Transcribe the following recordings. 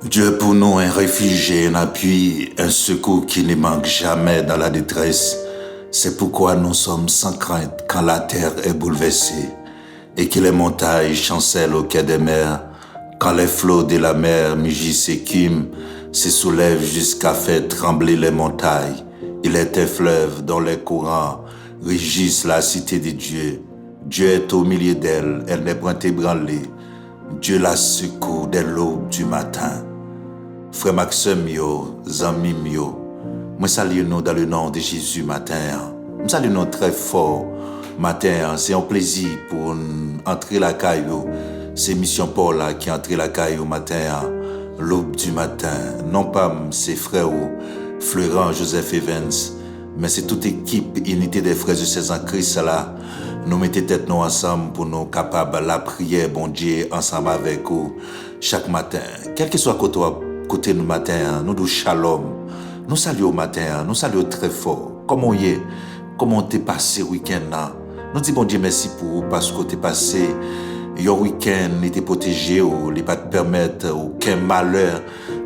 Dieu pour nous un réfugié, un appui, un secours qui ne manque jamais dans la détresse. C'est pourquoi nous sommes sans crainte quand la terre est bouleversée et que les montagnes chancellent au quai des mers. Quand les flots de la mer mugissent et écument, se soulèvent jusqu'à faire trembler les montagnes. Il est un fleuve dont les courants régissent la cité de Dieu. Dieu est au milieu d'elle, elle n'est point ébranlée. Dieu la secoue dès l'aube du matin. Frère Maxime yo, zami yo, moi salue nous dans le nom de Jésus matin. Moi salue nous très fort matin. C'est un plaisir pour entrer la caillou. C'est Mission Paul qui entre la caillou matin, l'aube du matin. Non pas ses frères ou Florent, Joseph Evans, mais c'est toute équipe, unité des frères et sœurs en Christ là. Nous mettons tête nous ensemble pour nous capables la prière, bon Dieu, ensemble avec vous chaque matin. Quel que soit côté nous matin, nous disons shalom. Nous saluons au matin, nous saluons très fort. Comment y est? Comment t'es passé le week-end là? Nous disons bon Dieu merci pour vous parce que t'es passé le week-end, était protégé, ou ne pas te permettre aucun malheur,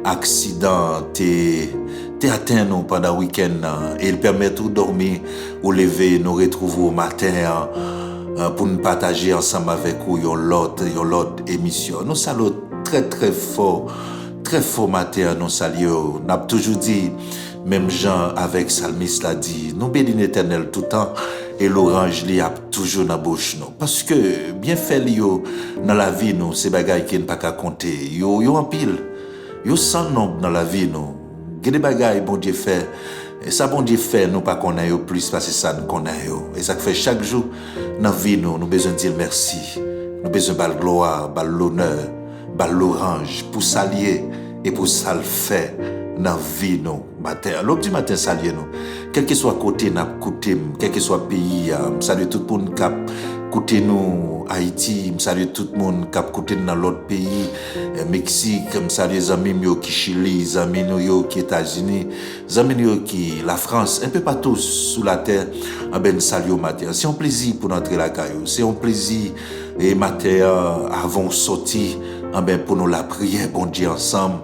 accident, t'es atteint nous pendant le week-end et il permet de dormir ou lever, nous retrouver au matin pour nous partager ensemble avec vous l'autre émission. Nous saluons très fort matin, nous saluons. Nous avons toujours dit, même Jean avec Salmis l'a dit, nous bénissons l'Éternel tout le temps et l'orange li a toujours dans la bouche nous. Parce que bien fait yo dans la vie nous, c'est bagaille qui ne pas qu'à compter. Yo en pile. Yo sans nombre dans la vie nous. Des bagailles bon Dieu fait. Et ça bon Dieu fait nous pas connaît yo plus parce que ça nous connaît yo. Et ça fait chaque jour dans la vie nous besoin de dire merci. Nous besoin de gloire, de l'honneur, de l'orange pour s'allier et pour ça le faire dans la vie nous matin. L'aube du matin saluer nous. Quel que soit côté n'a côté, quel que soit pays, saluer tout le monde cap côté nous Haïti, saluer tout le monde cap côté dans l'autre pays, Mexique, saluer les amis yo qui Chili, les amis yo qui États-Unis, les amis yo qui la France, un peu partout sous la terre. Ben saluer au matin. C'est un plaisir pour entrer la caillou. C'est un plaisir et matin avant sortir pour nous la prière bon Dieu ensemble.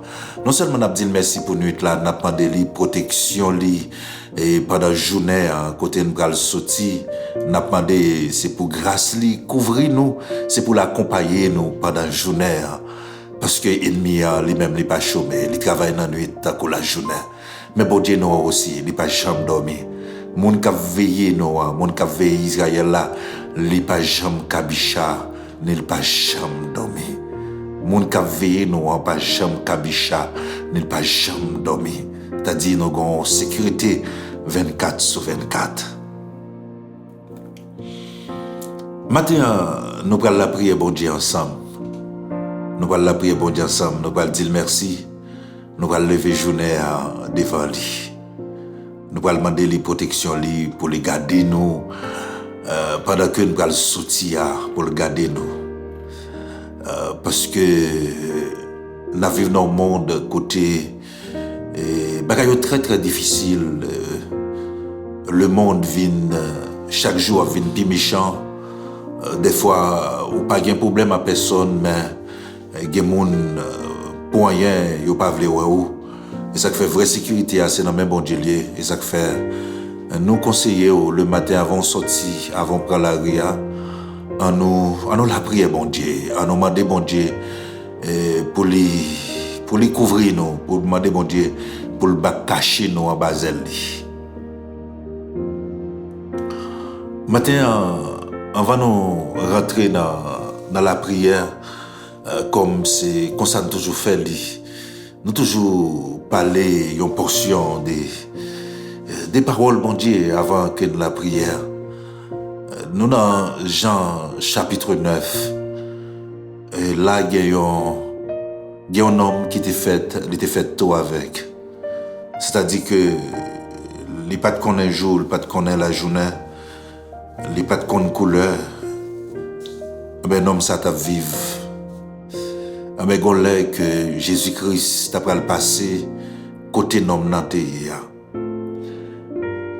Non seulement n'a dit merci pour nuit là, n'a demandé li protection li et pendant journée côté nous pral sorti, n'a demandé c'est pour grâce li couvrir nous, c'est pour l'accompagner nous pendant journée parce que ennemi lui-même il pas chômé, il travaille dans nuit tant que la journée. Mais bon Dieu nous aussi, il pas jamais dormir. Moun ka veillé nous, moun ka veillé Israël là, il pas jamais kabicha, il pas jamais dormir. Moun ka veillé nous pas jamais kabicha, ni pas jamais dormir. C'est-à-dire nous avons sécurité 24/24. Maintenant, nous allons la prière bon Dieu ensemble. Nous allons la prière bon Dieu ensemble, nous allons dire merci. Nous allons lever journée devant lui. Nous allons demander les protections pour les garder nous pendant que nous allons sortir pour le garder nous. Parce que nous vivons dans un monde côté bagaille très difficile. Le monde vient chaque jour vient plus méchant. Des fois ou pas de problème à personne mais des gens pour rien yo pas vle ou et ça fait vraie sécurité c'est dans même bon Dieu et ça fait nous conseiller le matin avant sortir avant prendre la ria en nous la prière bon Dieu en nous demander bon Dieu pour les couvrir nous pour demander bon Dieu pour le cacher nous en basel matin avant nous rentrer dans la prière comme ça nous toujours fait nous toujours parler une portion des paroles bon Dieu avant que la prière. Nous dans Jean chapitre 9 et là il y a un homme qui était fait tout avec. C'est-à-dire que il pas de connaître jour, il pas de connaître la journée, il pas de connaître couleur. Ben homme ça t'a vivre. Mais on l'a que Jésus-Christ après le passé côté nom nanté.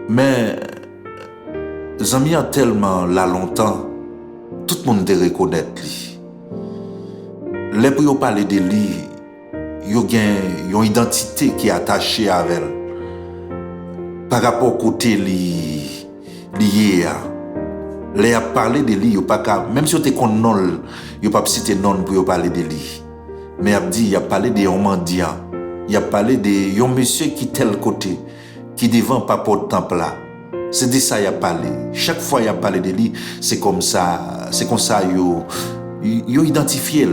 Mais amis a tellement là longtemps tout le monde te reconnaît lui. Les pour parler de lui, yo gen une identité qui est attachée à elle. Par rapport au côté lié à. Les a parlé de lui, même si vous êtes qu'on non, vous pas citer non pour parler de lui. Mais a dit, il a parlé de un mendiant. Il a parlé de un monsieur qui tel côté, qui devant pas pour le temple là. C'est de ça il a parlé. Chaque fois il a parlé de lui, c'est comme ça, yo identifié.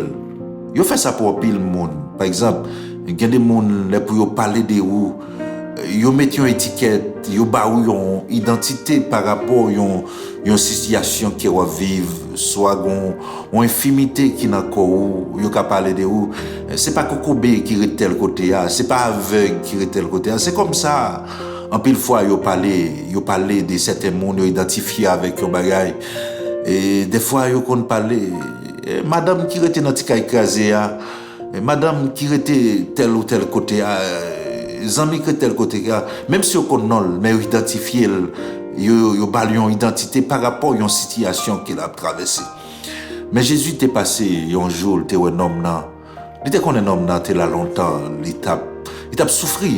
Yo fait ça pour pile monde. Par exemple, il y a des monde là pour parler de où yo met une étiquette, yo ba ou une identité par rapport une situation qui va vivre, soit une infimité qui n'a pas ou yo ka parler de où c'est pas Kokobé qui est tel côté là, c'est pas aveugle qui est tel côté là, c'est comme ça. En pile fois yo parler de certains monde yo identifié avec un bagage et des fois yo kon parler madame qui était dans tika écrasé là, madame qui était tel ou tel côté là, amis que tel côté là, même si on connaît mais identifier yo balion identité par rapport à une situation qu'il a traversée. Mais Jésus t'est passé un jour, t'es un homme là. Il était qu'on un homme là, t'es là longtemps, il t'a souffert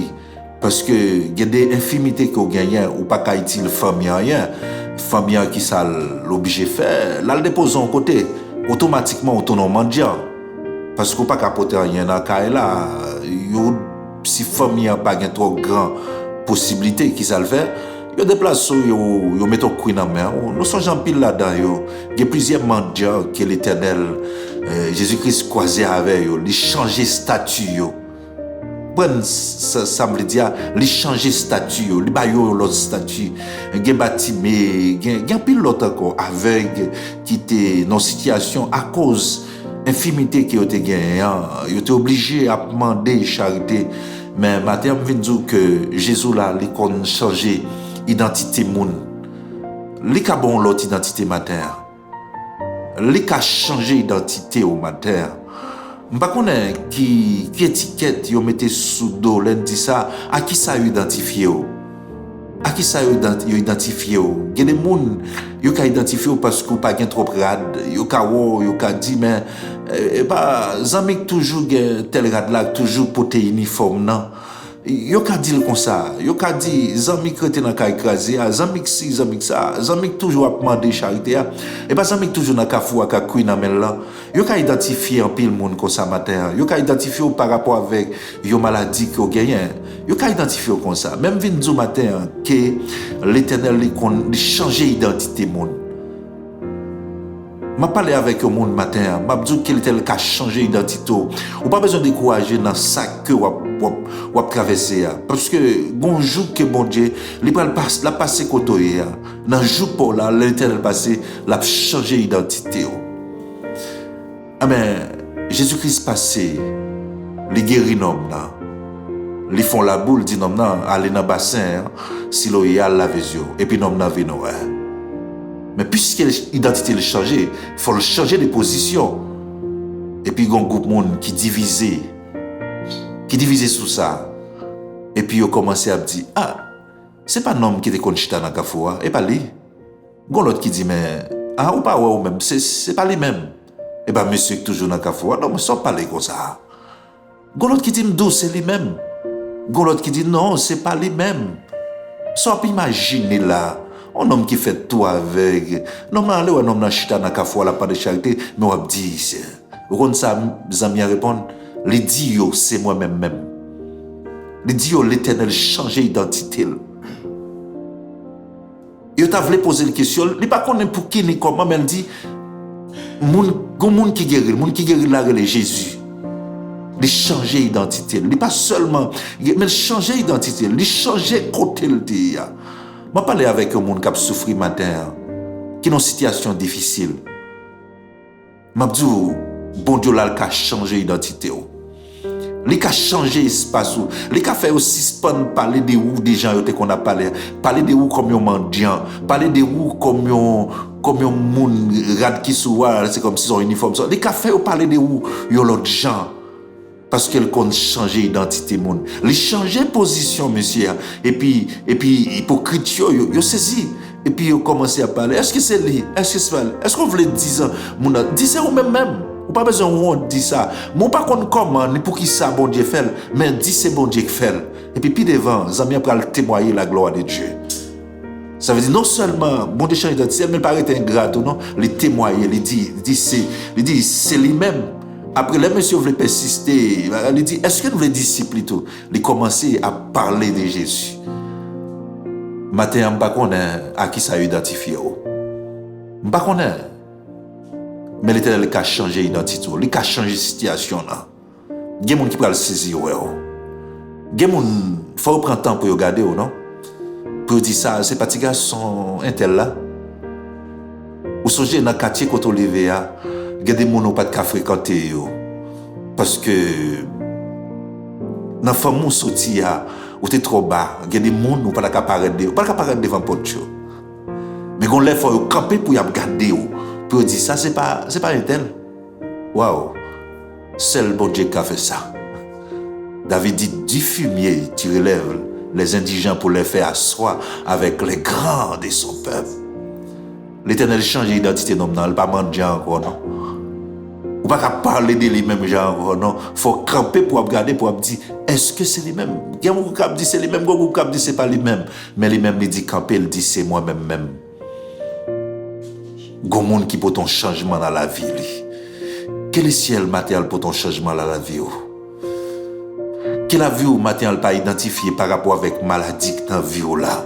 parce que il y a des infimités qu'on gagne ou pas qu'à utiliser famille rien, famille qui ça l'obligé faire, là le dépose en côté, automatiquement autonome mendiant parce qu'on pas capoter rien là là, si famille a pas trop grand possibilité qui ça le fait, yo déplace yo met au couille dans main, nous sommes en pile là-dedans yo, il y a plusieurs mendiants que l'Éternel Jésus-Christ croisé avec yo, il changer statut yo. Bon ça me dire, il changer statut yo, il ba yo l'autre statut, gen bâtiment, gen pile l'autre encore aveugle qui était dans situation à cause infimité qui était gagné, il était obligé à demander charité. Mais matin je viens dire que Jésus là, il a changé identité moun. Il a bon l'autre identité matin. Il a changé identité au matin. Je ne sais pas qui étiquette yo mette sous dos, dit ça, à qui ça identifié. À qui ça identifié? Il y a des gens qui ont identifié parce qu'ils n'ont pas trop rad. Ils ont dit, mais zami toujours tel rad là, toujours porté uniforme. Non? Ils ont dit comme ça. Ils ont dit, zami qui étaient dans le écrasé, zami qui si, zami qui ça, zami qui toujours a demandé charité. Et pas zami qui toujours dans le fou, à couille dans là. Ils ont identifié un pile monde comme ça matin. Ils ont identifié par rapport avec une maladie qu'ils ont gagné. Ils ont identifié comme ça. Même vin matin que l'Éternel a changé d'identité monde. Je parle avec le monde matin, je dis qu'il a changé d'identité. Ou pas besoin de décourager dans ça que vous traversez. Parce que bon jour que bon Dieu, il a passé côté. Dans le jour pour là, l'Éternel passé, il a changé d'identité. Amen. Jésus-Christ passé, il guérit l'homme là. Ils font la boule, dit non, allez dans le bassin, si l'eau est à la vision, et puis non, vient. Mais puisque l'identité est changée, il faut changer de position. Et puis il y a un groupe de monde qui divisé sur ça. Et puis ils ont commencé à dire, c'est pas un homme qui était conchita dans le Kafoua, et pas lui. Il y a l'autre qui dit, mais, ou pas ou même, c'est pas lui-même. Et bien monsieur qui est toujours dans le Kafoua, non, mais ça pas comme ça. Il y a l'autre qui dit, c'est lui-même. Il y a l'autre qui dit, non, c'est pas lui-même. Ça peut imaginer là. Un homme qui fait tout avec. Normalement, un homme qui chita dans la la pas de charité, mais on va dire, vous comprenez ça, mes amis répondent, les dit c'est moi-même même. Les dit l'Éternel change d'identité. Il t'a voulu poser une question, il pas connaît pour qui ni comment, mais il dit, moun qui guérit là, c'est Jésus. Il change d'identité. Il pas seulement, mais il change d'identité, il change côté le dit. Je parle avec un monde qui a souffert matin, qui est dans une situation difficile. Je dis, bon Dieu, là, il a changé d'identité. Il a changé l'espace. Il a fait aussi parler de où des gens qu'on a parlé. Parler de où comme un mendiant. Parler de où comme un monde rad qui soit, c'est comme si son uniforme. Il a fait parler de où il y a l'autre gens. Parce qu'elle compte changer d'identité monde. Il changer position monsieur et puis hypocrite yo saisi et puis yo commencé à parler. Est-ce que c'est lui? Est-ce que c'est pas lui? Est-ce qu'on voulait dire ça? Dis c'est vous même. Ou pas besoin de dire ça. Moi, pas contre comment, ni pour qui ça, bon Dieu fait, mais dit c'est bon Dieu qui fait. Et puis devant, les amis après témoigner la gloire de Dieu. Ça veut dire non seulement, bon Dieu change d'identité, mais il paraît ingrat, non? Les témoigner, il dit c'est lui-même. Après, les messieurs veulent persister. Il dit, est-ce que nous les disciples, ils commencent à parler de Jésus? Matin, je ne sais pas à qui ça a identifié. Je ne sais pas. Mais l'Éternel a changé l'identité. Il a changé la situation. Il y a des gens qui peuvent le saisir. Il y a des gens il faut prendre le temps pour regarder. Non? Pour dire ça, ces petits gars sont intel là. Ou songez dans le quartier quand on lève, il y a des gens qui pas de fréquenter. Parce que dans la famille sortie ou t'es trop bas, il y a des gens qui pas apparaître devant porte. Mais on lève faut camper pour y regarder pour dire ça c'est pas un tel. Waouh. Seul bon Dieu qui a fait ça. David dit du fumier tu relèves les indigents pour les faire asseoir avec les grands de son peuple. L'Éternel change l'identité nominale, pas mendier encore non. Ou pas parler de lui-même genre non, faut camper pour regarder pour dire est-ce que c'est lui-même? Il y a un qui dit c'est lui-même, un qui dit c'est pas lui-même, mais lui-même il dit camper, il dit c'est moi-même même. Gon monde qui pour ton changement dans la vie. Quel est ciel matériel pour ton changement dans la vie? Quelle a vie au matériel pas identifié par rapport avec maladie dans la vie là?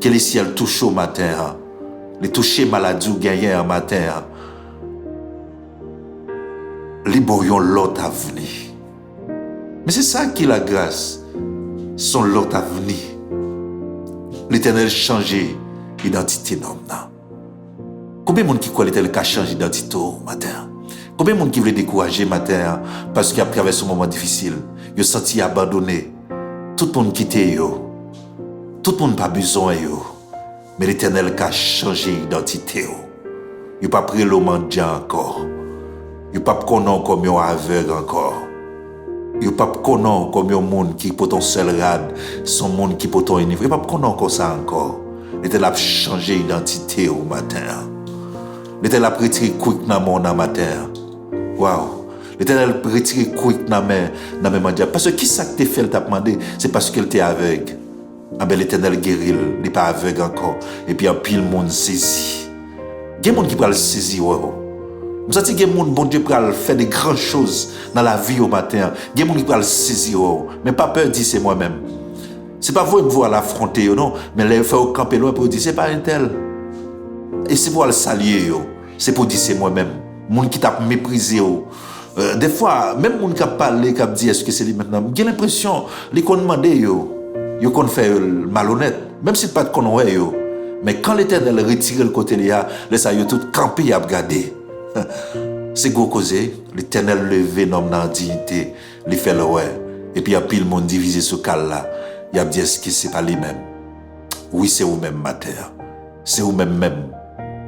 Quel est ciel touche au matin? Les toucher maladie ou gagner un matin? Les boyons l'autre avenir. Mais c'est ça qui est la grâce. Son l'autre avenir. L'Éternel change l'identité d'homme. Combien de monde qui croit l'Éternel a changé d'identité au matin? Combien de monde qui veut décourager matin parce qu'il a traversé un moment difficile? Il a senti abandonné. Tout le monde quitté. Tout le monde n'a pas besoin. Mais l'Éternel a changé d'identité. Il n'a pas pris le mendiant encore. Il n'a pas connaître comme un aveugle encore. Il n'a pas connaître comme un monde qui peut ton seul rad, son monde qui peut ton niveau. Il n'a pas connaître comme ça encore. L'Éternel a changé d'identité au matin. L'Éternel a retiré quick dans mon matin. Waouh. L'Éternel a retiré quick dans mes mandias. Parce que qui ça que t'es fait, t'a demandé, c'est parce qu'elle était aveugle. Ah ben l'Éternel guérit, il n'est pas aveugle encore. Et puis il y a pile monde saisi. Il y a des gens qui peuvent le saisir. Nous savons qu'il y a des gens, bon Dieu, pour faire des grandes choses dans la vie au matin. Il y a des gens qui peuvent le saisir. Mais pas peur de dire c'est moi-même. Ce n'est pas vous qui l'affronter, non. Mais les faire camper loin pour dire c'est pas un tel. Et c'est pour le saluer. C'est pour dire c'est moi-même. Les gens qui t'a méprisé. Des fois, même les gens qui ont parlé, qui ont dit est-ce que c'est lui maintenant. J'ai l'impression, les gens qui ont demandé, ils ont fait malhonnête. Même si pas de connaître. Mais quand l'Éternel retire le côté là, les ont tout campé et regardé. C'est gros causé, l'Éternel levé l'homme dans la dignité, il fait le ouais. Et puis il y a pile le monde divisé ce cal là. Il a dit est-ce que c'est pas lui-même? Oui, c'est vous-même, matin. C'est vous-même même.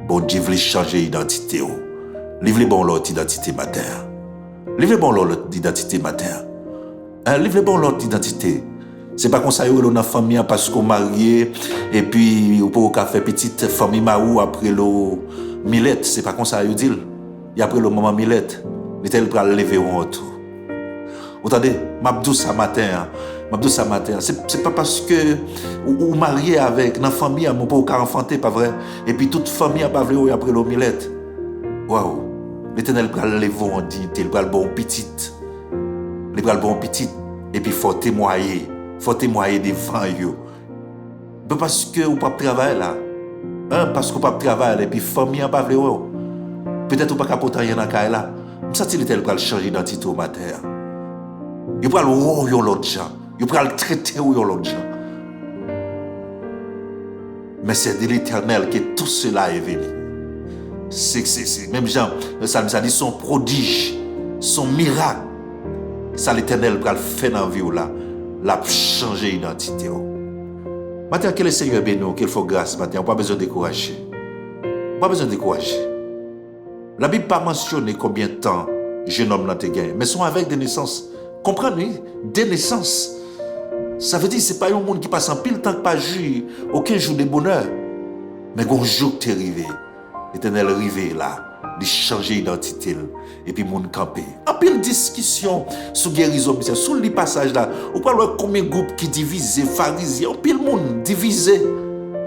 Bon Dieu veut changer l'identité. Livre bon l'autre identité matin. Livre bon l'autre identité matin. Livre bon l'autre identité. C'est pas comme ça dans la famille parce qu'on marié et puis ou pour faire petite famille maou après le Milette, c'est pas comme ça il dit. Et après le moment Milette, il était pour lever en retour. Vous entendez? M'abdou ça matin. C'est pas parce que ou marié avec dans famille mon pas au enfanté pas vrai. Et puis toute famille a pas voulu après le Milette. Waouh. L'Éternel pour lever en dignité, il pour le bon petite. Il pour le bon petite et puis faut témoigner devant eux. Parce que ou pas travailler là. Parce qu'on pas travailler et puis famille a pas voulu. Peut-être ou pas capoter rien dans caille là. Ça il était pour changer d'identité au matin. Il pour le l'autre gens. Il pour le traiter l'autre gens. Mais c'est de l'Éternel que tout cela est venu. C'est même gens, ça dit son prodige, son miracle. Ça l'Éternel pour le faire dans la vie là, l'a changer d'identité. Maintenant que le Seigneur béni, qu'il faut grâce maintenant, on pas besoin de décourager. Pas besoin de décourager. La Bible pas mentionné combien de temps jeune homme n'a été gagné, mais sont avec des naissances. Comprenez, des naissances. Ça veut dire c'est pas un monde qui passe en pile temps que pas aucun jour de bonheur. Mais un jour que tu es arrivé, l'Éternel est arrivé là. de changer l'identité. Et puis, moun campé. En pile discussion sur guérison, sur le passage là, on parle combien de groupes qui divisent, pharisiens, en pile moun divisé.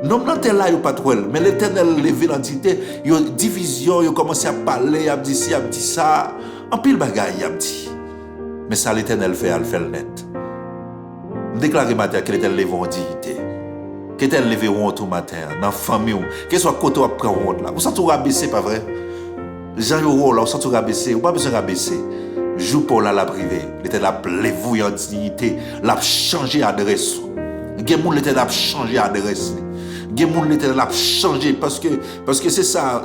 Non, non, t'es là, il pas trop. Mais l'Éternel levé l'entité, il y a division, il a commencé à parler, il a dit ci, il a dit ça. En pile bagaille, il a dit. Mais ça, l'Éternel fait, elle fait le net. Je déclare matin que l'Éternel levé en dignité. Que l'Éternel levé en tout matin, dans la famille, que soit côté ou prend honte là. Vous sentez rabaisser, pas vrai? Jean Yoro là, vous sentez rabaisser, ou pas besoin de rabaisser. Joue pour la privé. L'Éternel a levé en dignité, l'a changé d'adresse. L'Éternel a changé d'adresse. L'Éternel a changé parce que c'est ça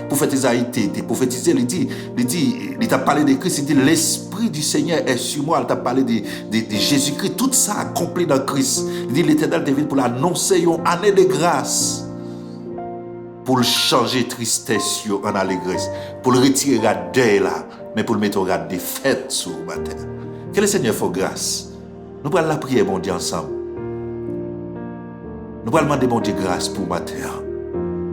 prophète Isaïe prophétisé, il t'a parlé de Christ, il dit l'esprit du Seigneur est sur moi, il t'a parlé de Jésus-Christ, tout ça accompli dans Christ. Il dit l'Éternel est venu pour l'annoncer une année de grâce, pour le changer tristesse en allégresse, pour le retirer la deuil là, mais pour le mettre au garde des fêtes sur le matin. Que le Seigneur fasse grâce. Nous allons la prier mon Dieu ensemble. Nous allons demander mon Dieu grâce pour matin.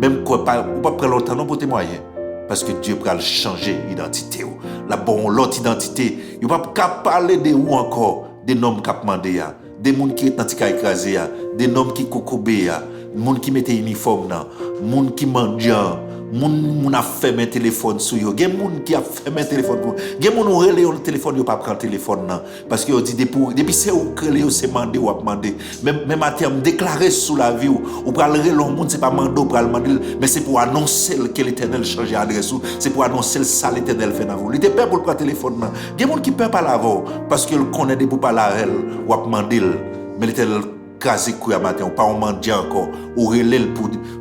Même quoi, pas prendre longtemps non pour témoigner. Parce que Dieu va changer l'identité. La bonne l'autre identité. Il ne va pas parler de où encore. Des noms qui ont demandé. Des gens qui sont écrasés. Des noms qui cocobé. Des gens qui mettent uniforme. Des gens qui mangent. Des gens qui ont fait un téléphone sur eux. Des gens qui ont fait un téléphone pour eux. Des gens qui ont relé le téléphone. Ils n'ont pas pris le téléphone. Parce qu'ils ont dit depuis c'est où que c'est demandé ou demandé. Même à terme déclaré sous la vie. Ou pour aller le monde, ce n'est pas mandé ou pour aller demander. Mais c'est pour annoncer que l'Éternel change d'adresse. C'est pour annoncer ça l'Éternel fait dans vous. Il était peur pour le téléphone. Il y a des gens qui ne peuvent pas l'avoir. Parce qu'ils connaissent pour parler à elle ou à demander. Mais l'Éternel crase couille à matin. Ou pas on mendie encore. Ou relé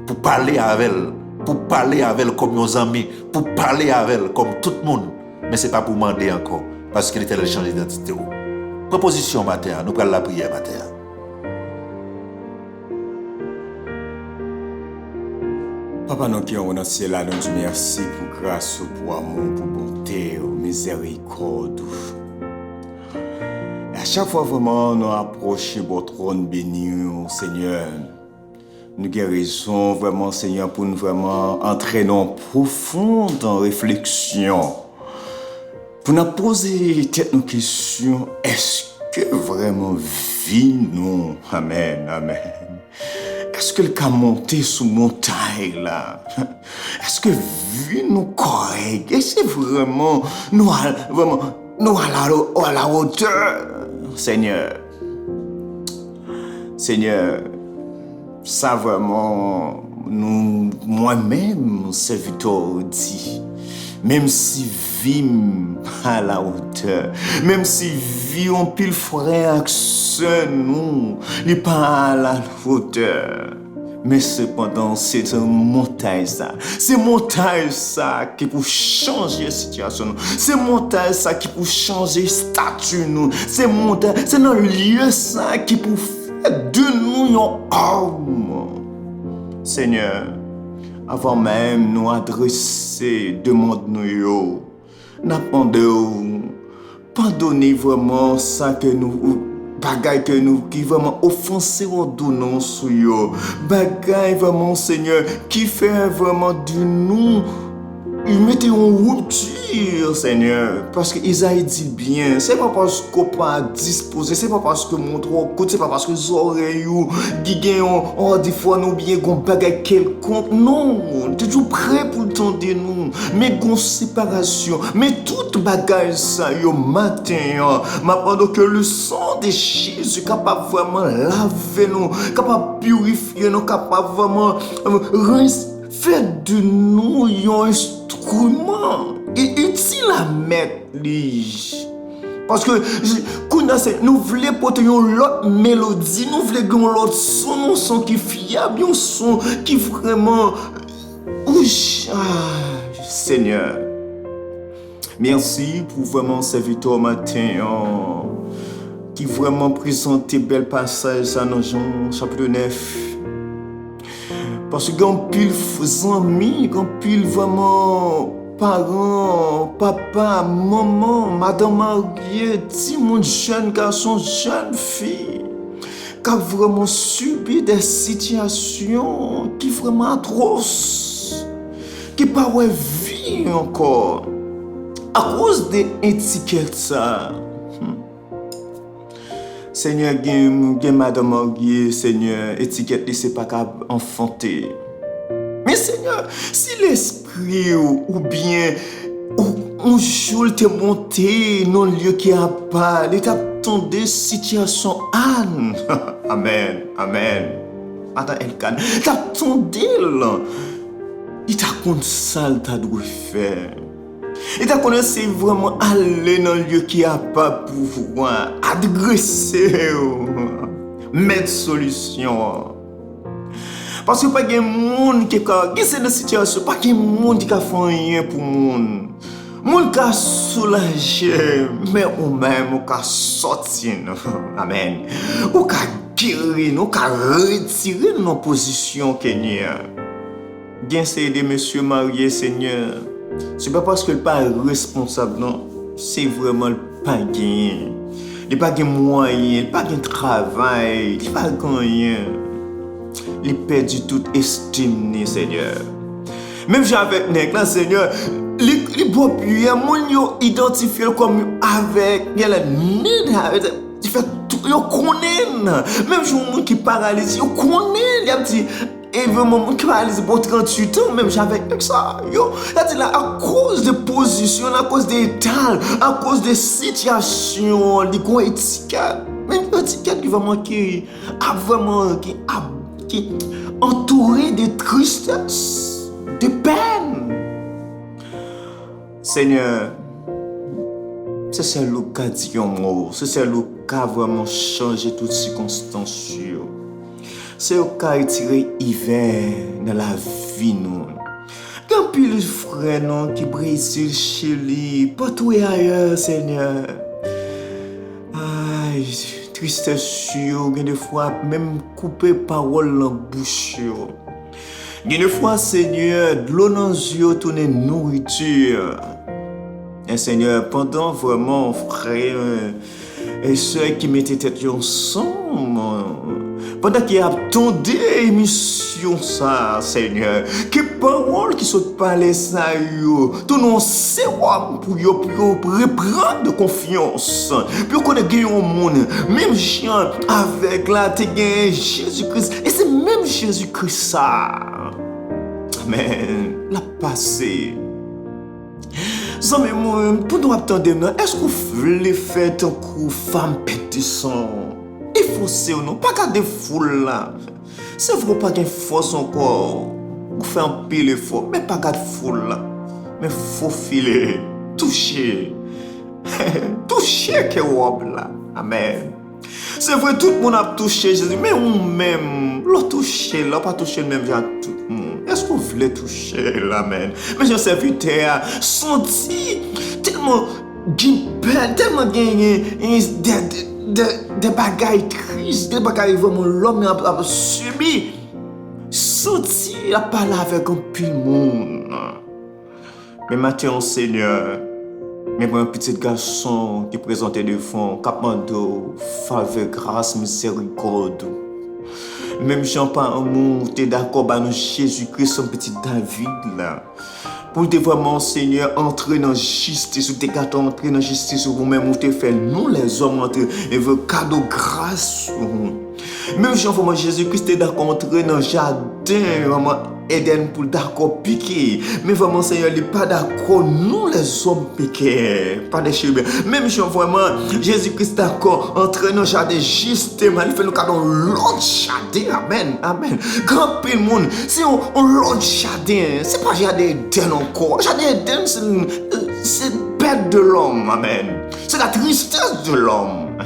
pour parler avec elle. Pour parler avec elle comme nos amis, pour parler avec elle comme tout le monde. Mais ce n'est pas pour demander encore, parce que l'Éternel change d'identité. Proposition matin, nous prenons la prière matin. Papa, nous qui sommes dans le ciel, nous te merci pour grâce, pour amour, pour bonté, pour miséricorde. Et à chaque fois, vraiment, nous approchons votre trône béni, Seigneur. Nous guérissons vraiment, Seigneur, pour nous vraiment entrer dans une profonde réflexion. Pour nous poser nos questions, est-ce que vraiment vie nous? Amen, amen. Est-ce que le cas monté sous montagne là? Est-ce que vie nous correct? Est-ce que vraiment nous à la hauteur? Seigneur. Ça vraiment, moi-même, serviteur dit, même si vim à la hauteur, même si vie on pile frère nous, n'est pas à la hauteur. Mais cependant, c'est une montagne ça. C'est montagne ça qui peut changer la situation. C'est montagne ça qui peut changer le statut nous. C'est montagne, c'est dans le lieu ça qui peut de nous un homme. Seigneur, avant même nous adresser, demande-nous, n'attendons, pardonnez vraiment ça que nous, bagaille que nous, qui vraiment offensé au nom sur yo, bagaille vraiment Seigneur, qui fait vraiment de nous, il mettait en rupture, Seigneur, parce que Isaïe dit bien, c'est pas parce qu'on pas disposer, c'est pas parce que mon trop côté, c'est pas parce que les oreilles qui gagnent, des fois nous bien qu'on bagaille quelconque, non, t'es toujours prêt pour tendre nous, mais qu'on séparation, mais toute bagaille ça, yo matin, m'apprendre que le sang de Jésus capable vraiment laver nous, capable purifier nous, capable vraiment faire de nous un instrument et utile à mettre. Parce que nous voulons porter une autre mélodie, nous voulons un autre son, un son qui est fiable, un son qui vraiment... Seigneur, merci pour vraiment serviteur matin qui vraiment présente bel passage à nos gens, chapitre 9. Parce que quand pile amis, quand pile vraiment parents, papa, maman, madame mariée, petit monde jeune garçon, jeune fille, qui a vraiment subi des situations qui vraiment atroces, qui pas vie vie encore. À cause des étiquettes, ça. Seigneur, madame Orguier, Seigneur, étiquette, c'est pas qu'à enfanter. Mais Seigneur, si l'esprit ou bien un jour t'es monté dans le lieu qui a pas, l'état de situation Anne. Amen, amen. Attends, Elkan, t'as tombé là. Il t'a compte ça, t'as dû faire. Et t'as connaissé vraiment aller dans le lieu qui a pas pouvoir adresser, mettre solution. Parce que pas de monde qui est dans cette situation, pas de monde qui a fait rien pour monde. Monde qui a soulagé, mais ou même qui a sorti. Amen. Ou qui a guéri, ou qui a retiré nos positions Kenya. Bien c'est des messieurs mariés, Seigneur. C'est pas parce que le pas responsable, non. C'est vraiment le pas gagné. Il pas de moyens, il pas de travail, il pas de rien. Il perd toute estime, Seigneur. Même j'avais nèg là, Seigneur, les beaux puis mon yo identifié comme avec il y a la nid, il fait tout, yo connaît. Même je monde qui paralysé, yo connaît, il a dit et vraiment qui paralysé pour 38 ans, même j'avais ça. Yo, c'est là à cause de position, à cause des talents, à cause des situations, les gros étiquettes. Même étiquette qui va manquer, vraiment qui entouré de tristesse, de peine. Seigneur, c'est le cas d'Yomo, c'est le cas vraiment changer toutes circonstances. C'est le cas de tirer hiver dans la vie. Quand puis les frères qui Brésil, Chili, partout et ailleurs, Seigneur. Aïe, tristesse, il y a des fois même couper parole en bouche. Il y a des fois, Seigneur, de l'eau dans les yeux, tourner nourriture. Et Seigneur, pendant vraiment, frère et soeurs qui mettaient tête ensemble, pendant qu'ils attendaient l'émission, ça, Seigneur, que paroles qui sont parlées, ça, tout non sérum pour reprendre de confiance, pour qu'on ait gagné au monde, même chien avec la t'es Jésus-Christ, et c'est même Jésus-Christ, ça. Amen. La passé. Ça, mais moi, pour nous attendre, est-ce que vous voulez faire un coup femme pète sang? Il faut c'est ou non, pas qu'à des foules là. C'est vrai pas qu'il force encore. Vous faites un pile effort, mais pas qu'à des foules là. Mais faut filer, toucher. Toucher que vous là. Amen. C'est vrai, tout le monde a touché Jésus, mais vous-même, l'autre touché, là, pas touché le même genre tout le monde. Est-ce que vous voulez toucher l'amen? Mais je sais que tu as senti tellement gagné des bagailles tristes, des bagailles vraiment l'homme a subi. Senti la parole avec un peu de monde. Mais maintenant, Seigneur, mais un petit garçon qui présentait devant, capando, faveur, grâce, miséricorde. Même Jean-Paul Amour, tu es d'accord avec Jésus-Christ, son petit David là. Pour te vraiment, Seigneur, entrer dans la justice, ou t'es gâteau entrer dans la justice, ou vous-même, vous te faites, nous les hommes, entrer, et vos cadeaux grâce. Même Jean-Paul Jésus-Christ, tu es d'accord entrer dans le jardin, vraiment, Eden pour d'accord piquer. Mais vraiment, Seigneur, il n'est pas d'accord, nous les hommes piqués, pas des chérubins. Même si vraiment, Jésus-Christ d'accord, entrer dans le jardin justement, il fait nous cadeau l'autre jardin. Amen, amen. Grand peu de monde, si on l'autre jardin, c'est pas jardin Eden encore. Jardin Eden, c'est bête de l'homme, amen. C'est la tristesse de l'homme.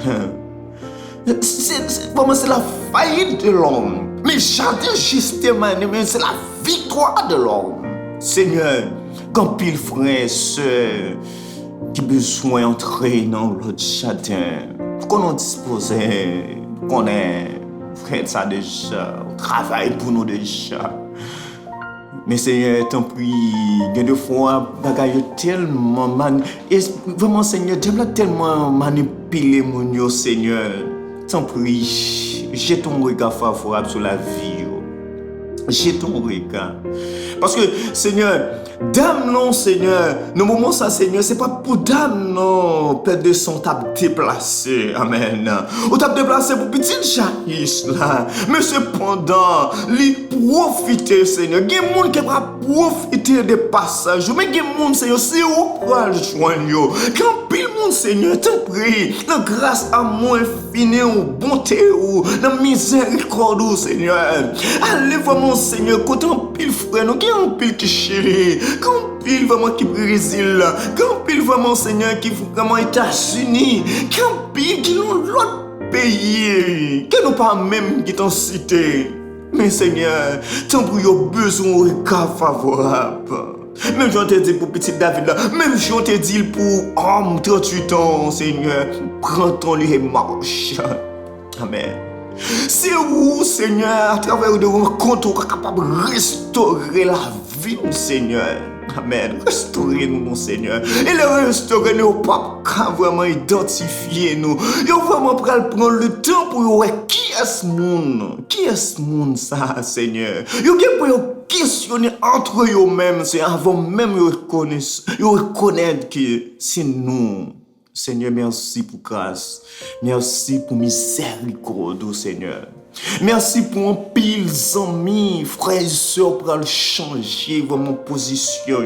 Vraiment, c'est la faillite de l'homme. Mais jardin justement, c'est la victoire de l'homme. Seigneur, quand pile frère et soeur qui besoin d'entrer dans l'autre jardin, qu'on dispose, qu'on est frère ça déjà, on travaille pour nous déjà. Mais Seigneur, tant pis, il y a des fois, bagaille tellement vraiment Seigneur, j'aime tellement manipuler mon yo, Seigneur. Tant pis, j'ai ton regard favorable sur la vie. j'ai ton regard. Parce que, Seigneur, dame non, Seigneur, nos moments ça, Seigneur, c'est pas pour dame non, Père de son t'a déplacé, amen. Ou t'a déplacé pour petite Janice là. Mais cependant, lui profiter, Seigneur. Il y a des gens qui va profiter des passages. Mais il y a des gens, Seigneur, c'est où pour le joindre. Quand pile monde, Seigneur, t'en prie, la grâce à moi infinie, ou bonté, ou la miséricorde, Seigneur. Allez vraiment, Seigneur, quand on pile frère, nous, qui en pile qui chérit, quand pile vraiment qui Brésil, quand pile vraiment, Seigneur, qui vraiment États-Unis, quand pile qui nous l'autre pays, que nous pas même qui t'en cité. Mais Seigneur, tant pour yon besoin de cas favorable. Même j'en t'ai dit pour petit David là, même j'en t'ai dit pour homme 38 ans, Seigneur, prends ton lit et marche. Amen. C'est où, Seigneur, à travers de rencontres, on est capable de restaurer la vie, Seigneur. Amen. Restaurez-nous, mon Seigneur. Et le restaurer, nous pas vraiment identifier nous. Nous vraiment prendre le temps pour voir qui est ce monde. Qui est ce monde, ça, Seigneur. Nous pouvons questionner entre eux-mêmes, c'est avant même de reconnaître que c'est nous. Seigneur, merci pour grâce. Merci pour miséricorde, Seigneur. Merci pour un pile amis, frères et sœurs, pour changer vraiment position.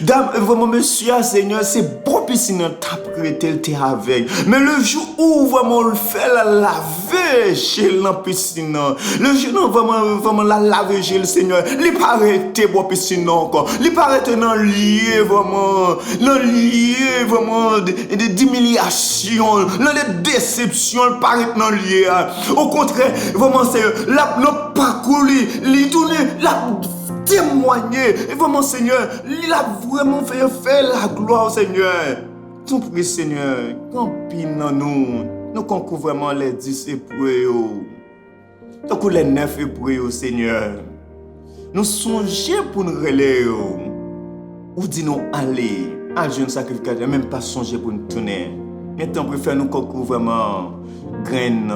Dame, vraiment, monsieur, Seigneur, c'est bon puis sinon t'as prêté le avec. Mais le jour où vraiment le fait la laver chez l'piscine, le jour où vraiment la laver chez le Seigneur, il paraît bon puis sinon encore. Il paraît dans lié vraiment d'humiliation, dans les déceptions, il paraît dans lié. Au contraire, vraiment, c'est le parcours, il tourne, la témoigner. Et vraiment, Seigneur, il a vraiment fait la gloire, Seigneur. Ton prie, Seigneur, quand pile dans nous concours vraiment les 10 épreuves. Donc, les 9 épreuves, Seigneur. Nous songeons pour nous relayer. Ou dis-nous aller à jeune sacrificateur, même pas songer pour nous tourner. Mais tant préfère nous concours vraiment graine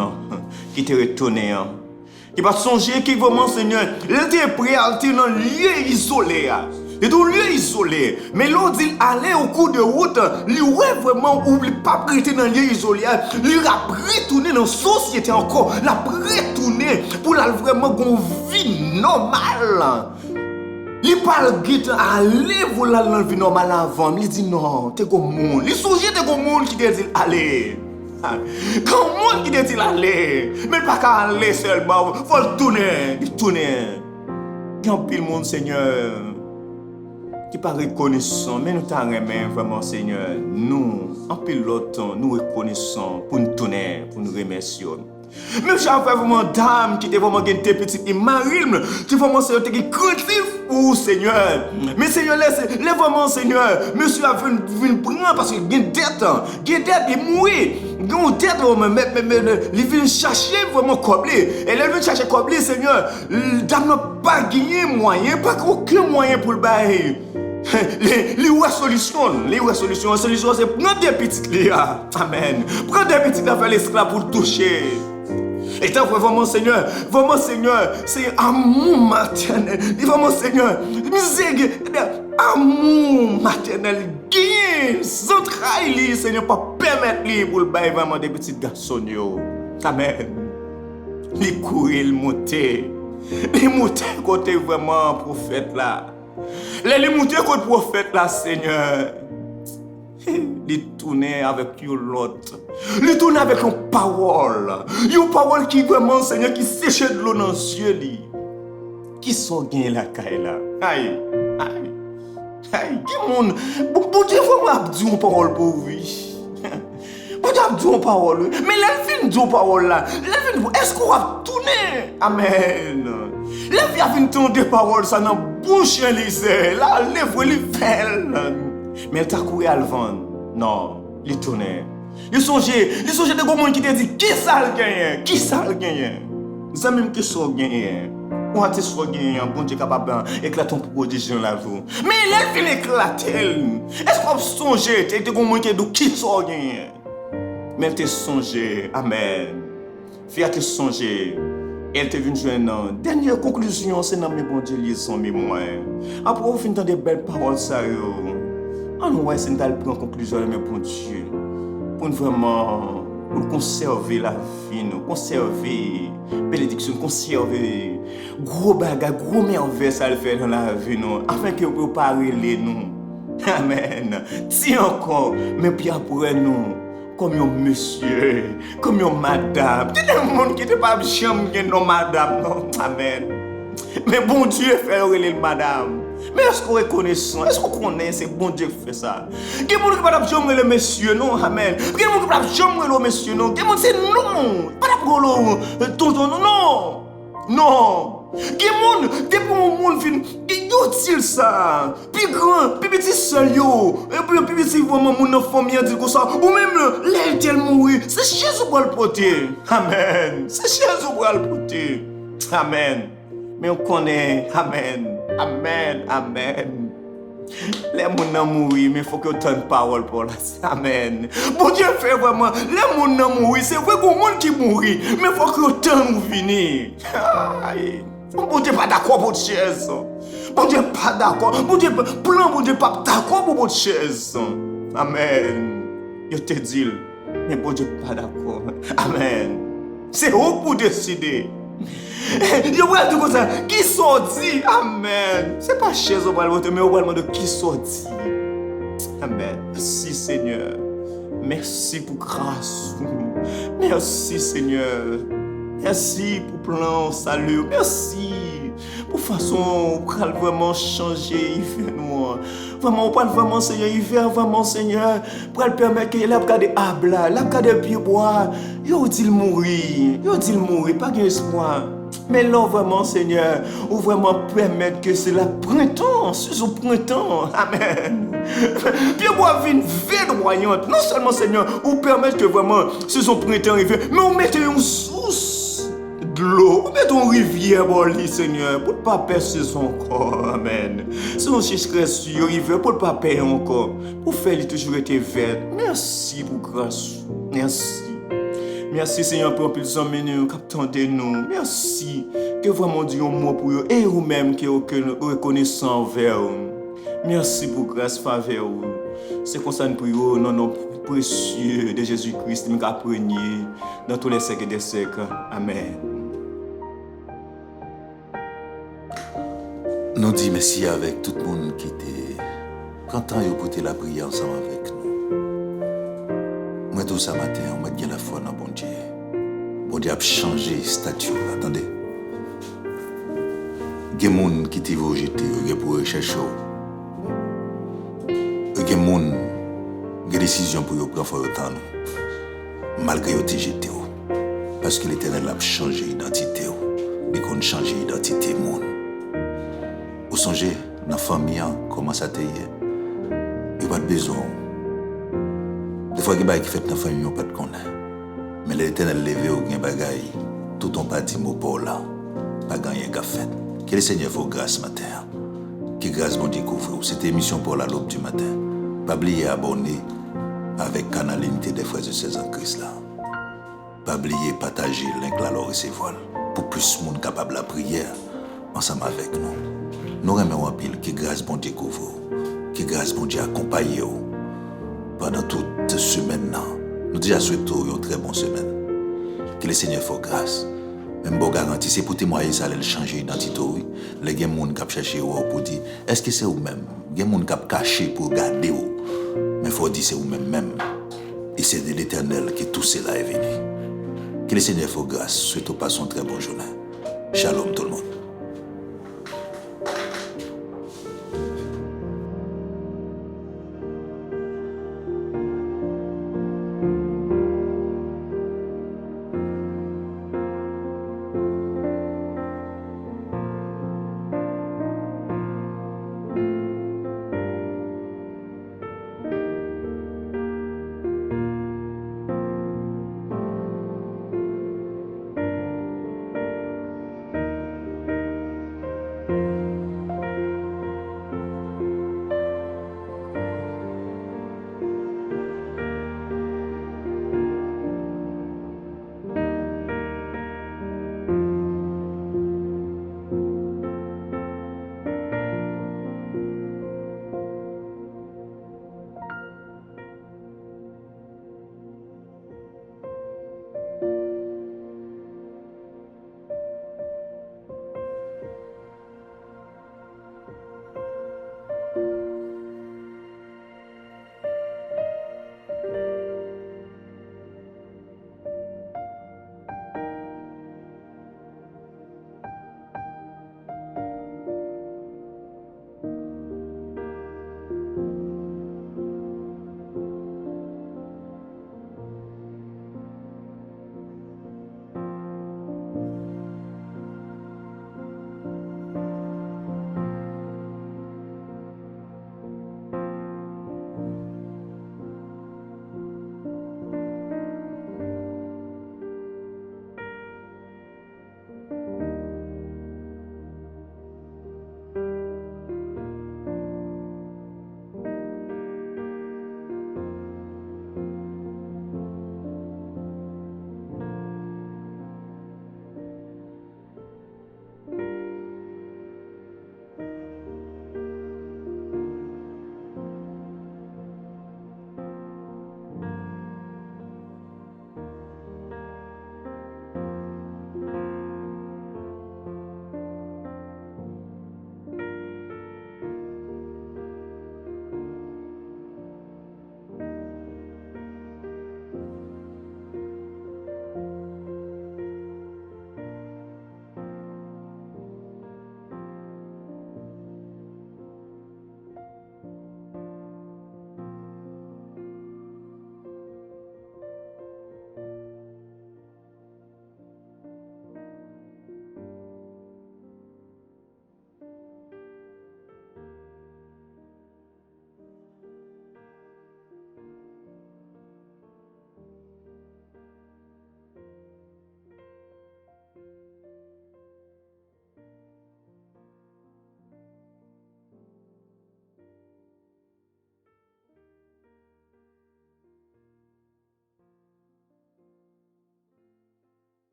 qui te retourner. Qui va songer qui vraiment, Seigneur, il était prêt à aller dans un lieu isolé. Il est dans un lieu isolé. Mais l'on dit aller au cours de route, il ouais vraiment ou il pas prêté dans un lieu isolé. Il a retourné dans la société encore. Il a retourné pour vraiment une vie normale. Il parle de aller pour la vie normale avant. Il dit non, t'es comme monde. Il songe t'es comme monde qui dit aller. Quand monde qui dit aller, mais pas qu'à aller seulement, faut le tourner, Il y a un pile monde, Seigneur, qui pas reconnaissant, mais nous t'en remercions vraiment, Seigneur. Nous, en pile l'autre, nous reconnaissons pour nous tourner, pour nous remercier. Même si j'avais vraiment dame qui était vraiment une petite marine, qui vraiment c'est un créatif ou Seigneur. Mais Seigneur, laisse vraiment Seigneur. Monsieur a venu prendre parce qu'il y a une dette, il mourit. Il y a une dette, mais il vient chercher vraiment coblé. Et là, il vient chercher coblé, Seigneur. Dame n'a pas gagné moyen, pas aucun moyen pour le bailler. Les solutions, c'est prendre des petites liens. Amen. Prendre des petites affaires l'esclave pour le toucher. Et tant vraiment, Seigneur, c'est amour maternel. Vraiment, Seigneur, amour maternel. Gagne, centrale, Seigneur, pour permettre pour le bail vraiment des petits garçons. Amen. Les courir, les monter côté vraiment prophète là. Les monter côté prophète là, Seigneur. Les tourner avec l'autre. Les tourner avec une parole. Une parole qui vraiment, Seigneur, qui sèche de l'eau dans les yeux. Qui sont gagnés la caille là. Aïe. Qui monde. Bon Dieu, vraiment dire une parole pour vous. Bon Dieu, dire une parole. Mais l'elfine dit une parole là. Est-ce qu'on va tourner? Amen. L'elfine a fini de tourner des paroles, ça n'a bouche Élysée. Là, l'elfine, il fait. Mais elle t'a couru à le vendre. Non, il tournait. Il songeait de gros monde qui te dit qui ça le gagne? Qui ça le gagne? Ça même qui ça gagne. Ou à te soit gagne, bon Dieu capable d'éclater ton prodigation là vous. Mais elle fait l'éclater. Est-ce qu'on songeait de gros monde qui dit qui ça gagne? Mais elle te songeait. Amen. Fais te songer. elle te vient joindre. Dernière conclusion, c'est dans mes bons Dieu lié son mémoire. Après, vous finissez des belles paroles, ça, c'est une prendre conclusion de mes bons Dieu. Pour vraiment pour conserver la vie, nous, conserver bénédiction, conserver gros bagages, gros merveilles, ça le fait dans la vie, nous, afin que vous parler nous. Amen. Si encore, mais puis après nous. Comme un monsieur, comme une madame. Il y a des gens qui ne sont pas jamais non madame, non. Amen. Mais bon Dieu fait le madame. Mais est-ce qu'on reconnaît ça? Est-ce qu'on connaît c'est bon Dieu qui fait ça? Il y a des gens qui ne sont pas jamais le monsieur, non. Amen. Il y a des gens qui ne sont pas jamais le monsieur, non. Il y a des gens qui c'est non. Pas de tonton, non. Non. Il y a des gens qui dit ça, puis grand, puis petit seul yo, et puis petit vraiment mon famille dit comme ça, ou même l'aile tel mourir, c'est Jésus pour le porter. Amen. C'est Jésus pour le porter. Amen. Mais on connaît, amen, amen, amen. Les gens mourir, mais il faut que tu aies une parole pour la. Amen. Bon Dieu fait vraiment, les gens mourir, c'est vrai qu'il y a des gens qui mourent, mais il faut que tu aies venir. Bon Dieu pas d'accord pour votre chaise. Bon Dieu pas d'accord. Bon Dieu plan, bon Dieu pas d'accord pour votre chaise. Amen. Je te dis, mais bon Dieu pas d'accord. Amen. C'est vous pour décider. Je vois tout comme ça. Qui sortit? Amen. C'est pas chaise au bal mais au bal de qui sortit. Amen. Merci Seigneur. Merci pour grâce. Merci Seigneur. Merci pour plan salut. Merci pour façon pour vraiment changer nous. Vraiment pour vraiment Seigneur, il fait vraiment Seigneur pour le permettre qu'il a regardé abla, la regardé pied bois. Yo dit mourir, pas d'espoir. Mais là vraiment Seigneur, ou vraiment permettre que c'est le printemps, saison printemps. Amen. Pied bois vient verdoyante. Non seulement Seigneur, ou permettre que vraiment saison printemps arrive, mais on mette une source de l'eau, mets ton rivière pour lui, Seigneur, pour ne pas perdre saison encore. Amen. Si on chercherait sur rivière, pour ne pas perdre encore, pour faire lui toujours été verte. Merci pour grâce. Merci. Merci, Seigneur, pour plus de captant de nous. Merci. Que vraiment Dieu un mot pour eux et vous-même qui êtes reconnaissant envers eux. Merci pour grâce, faveur. C'est comme ça nous prions dans nom précieux de Jésus-Christ, nous apprenons dans tous les siècles des siècles. Amen. Nous disons merci avec tout le monde qui était content de porter la prière ensemble avec nous. Moi, tout ça matin, on m'a dit la foi dans bon Dieu. Bon Dieu a changé statut. Attendez. Il y a des gens qui te vont jeter, pour rechercher. Il y a des gens qui ont des décisions pour prendre autant. Malgré qu'ils te jeté. Parce que l'Éternel a changé l'identité. Il a changé l'identité du monde. Vous songez, dans la famille, comment ça te y est? Il n'y a pas de besoin. Des fois, il y a des gens qui font dans la famille, il n'y a pas de connaître. Mais l'Éternel levé au gain bagaille, tout ton parti mot pour là, pas gagné qu'à fait. Que le Seigneur fasse grâce matin. Que grâce mon découvre. Cette émission pour la l'aube du matin. Pas oublier abonner avec Canal Unité des Frères et Sœurs en Christ là. Pas oublier partager link là leur recevoir pour plus de monde capable la prière ensemble avec nous. Nous remercions en pile que grâce bon Dieu couvre, que grâce bon Dieu accompagne pendant toute cette semaine là. Nous déjà souhaitons une très bonne semaine. Que le Seigneur fasse grâce. Même bon garantie, c'est pour témoigner ça, elle changer d'identité. Les gens qui cherchent pour dire, est-ce que c'est vous-même? Les gens qui caché pour garder. Mais il faut dire c'est vous-même. Et c'est de l'Éternel que tout cela est venu. Que le Seigneur fasse grâce. Souhaitons passer une très bonne journée. Shalom tout le monde.